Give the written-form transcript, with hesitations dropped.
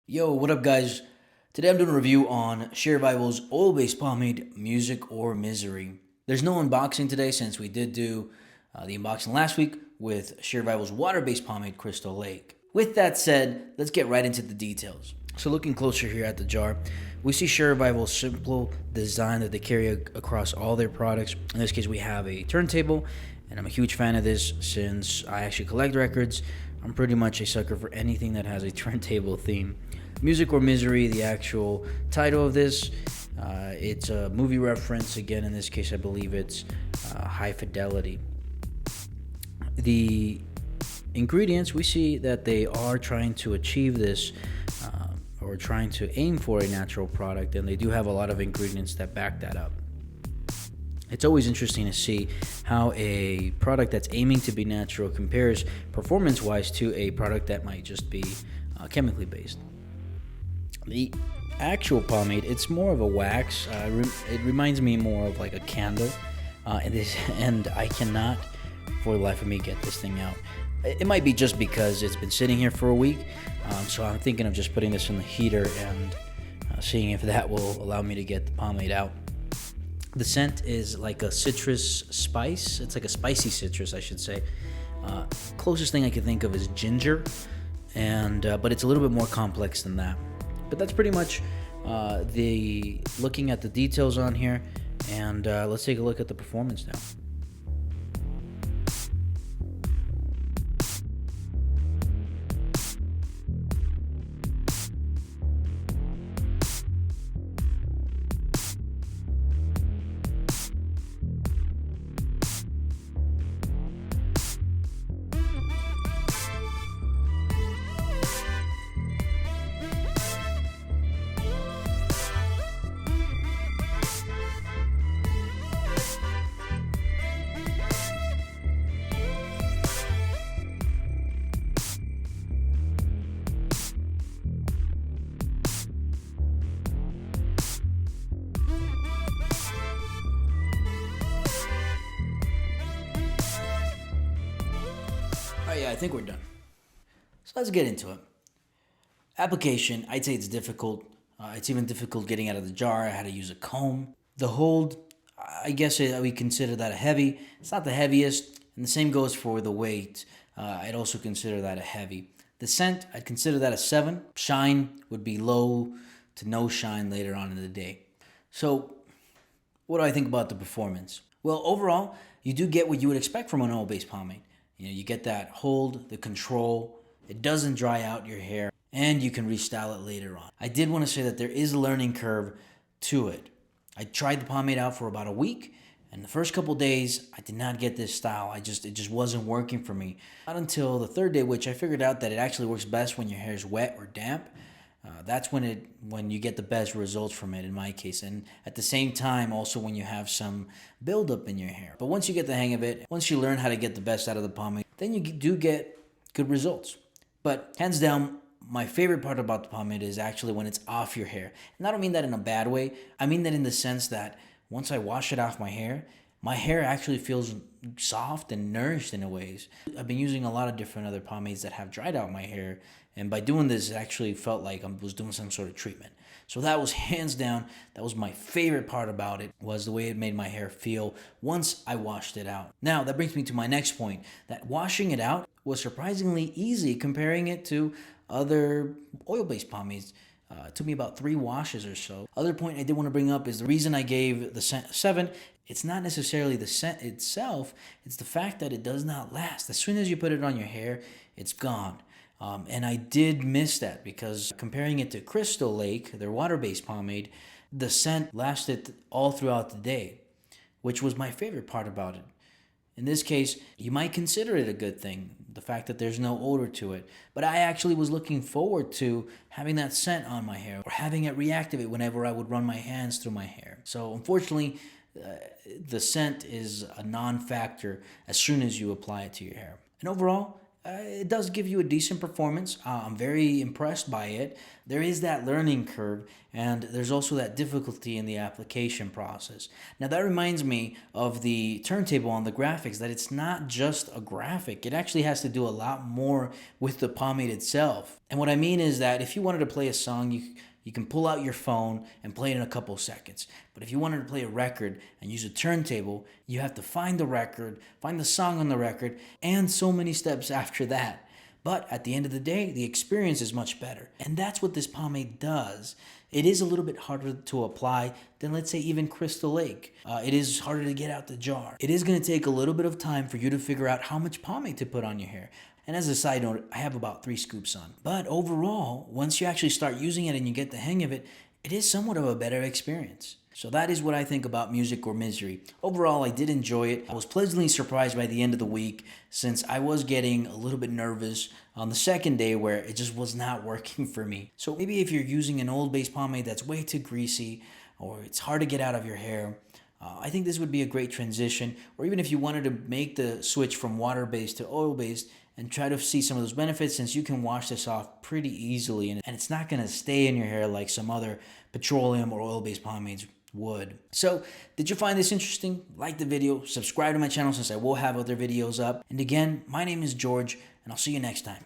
Yo, what up, guys? Today I'm doing a review on Shear oil-based pomade, Music or Misery. There's no unboxing today since we did do the unboxing last week with Shear water-based pomade, Crystal Lake. With that said, let's get right into the details. So looking closer here at the jar, we see Shear simple design that they carry across all their products. In this case, we have a turntable, and I'm a huge fan of this since I actually collect records. I'm pretty much a sucker for anything that has a turntable theme. Music or Misery, the actual title of this. It's a movie reference. Again, in this case, I believe it's High Fidelity. The ingredients, we see that they are trying to achieve this or trying to aim for a natural product, and they do have a lot of ingredients that back that up. It's always interesting to see how a product that's aiming to be natural compares performance-wise to a product that might just be chemically based. The actual pomade, it's more of a wax. It reminds me more of like a candle, and I cannot, for the life of me, get this thing out. It might be just because it's been sitting here for a week, so I'm thinking of just putting this in the heater and seeing if that will allow me to get the pomade out. The scent is like a citrus spice. It's like a spicy citrus, I should say. Closest thing I can think of is ginger, but it's a little bit more complex than that. But that's pretty much looking at the details on here, and let's take a look at the performance now. Oh yeah, I think we're done. So let's get into it. Application, I'd say it's difficult. It's even difficult getting out of the jar. I had to use a comb. The hold, I guess we consider that a heavy. It's not the heaviest, and the same goes for the weight. I'd also consider that a heavy. The scent, I'd consider that a 7. Shine would be low to no shine later on in the day. So what do I think about the performance? Well, overall, you do get what you would expect from an oil-based pomade. You get that hold, the control. It doesn't dry out your hair, and you can restyle it later on. I did want to say that there is a learning curve to it. I tried the pomade out for about a week, and the first couple days, I did not get this style. It just wasn't working for me. Not until the third day, which I figured out that it actually works best when your hair is wet or damp. That's when you get the best results from it, in my case, and at the same time also when you have some buildup in your hair. But once you get the hang of it, once you learn how to get the best out of the pomade, then you do get good results. But hands down, my favorite part about the pomade is actually when it's off your hair. And I don't mean that in a bad way. I mean that in the sense that once I wash it off my hair actually feels soft and nourished in a ways. I've been using a lot of different other pomades that have dried out my hair, and by doing this, it actually felt like I was doing some sort of treatment. So that was hands down, that was my favorite part about it, was the way it made my hair feel once I washed it out. Now, that brings me to my next point, that washing it out was surprisingly easy comparing it to other oil-based pomades. It took me about 3 washes or so. Other point I did want to bring up is the reason I gave the scent 7. It's not necessarily the scent itself. It's the fact that it does not last. As soon as you put it on your hair, it's gone. And I did miss that because comparing it to Crystal Lake, their water-based pomade, the scent lasted all throughout the day, which was my favorite part about it. In this case, you might consider it a good thing, the fact that there's no odor to it. But I actually was looking forward to having that scent on my hair or having it reactivate whenever I would run my hands through my hair. So unfortunately, the scent is a non-factor as soon as you apply it to your hair. And overall, it does give you a decent performance. I'm very impressed by it. There is that learning curve, and there's also that difficulty in the application process. Now, that reminds me of the turntable on the graphics, that it's not just a graphic. It actually has to do a lot more with the Pomade itself. And what I mean is that if you wanted to play a song, you can pull out your phone and play it in a couple of seconds. But if you wanted to play a record and use a turntable, you have to find the record, find the song on the record, and so many steps after that. But at the end of the day, the experience is much better. And that's what this Pomade does. It is a little bit harder to apply than, let's say, even Crystal Lake. It is harder to get out the jar. It is going to take a little bit of time for you to figure out how much pomade to put on your hair. And as a side note, I have about 3 scoops on. But overall, once you actually start using it and you get the hang of it, it is somewhat of a better experience. So that is what I think about Music or Misery. Overall, I did enjoy it. I was pleasantly surprised by the end of the week, since I was getting a little bit nervous on the second day where it just was not working for me. So maybe if you're using an oil-based pomade that's way too greasy, or it's hard to get out of your hair, I think this would be a great transition. Or even if you wanted to make the switch from water-based to oil-based and try to see some of those benefits, since you can wash this off pretty easily and it's not going to stay in your hair like some other petroleum or oil-based pomades would. So, did you find this interesting? Like the video, subscribe to my channel since I will have other videos up. And again, my name is George, and I'll see you next time.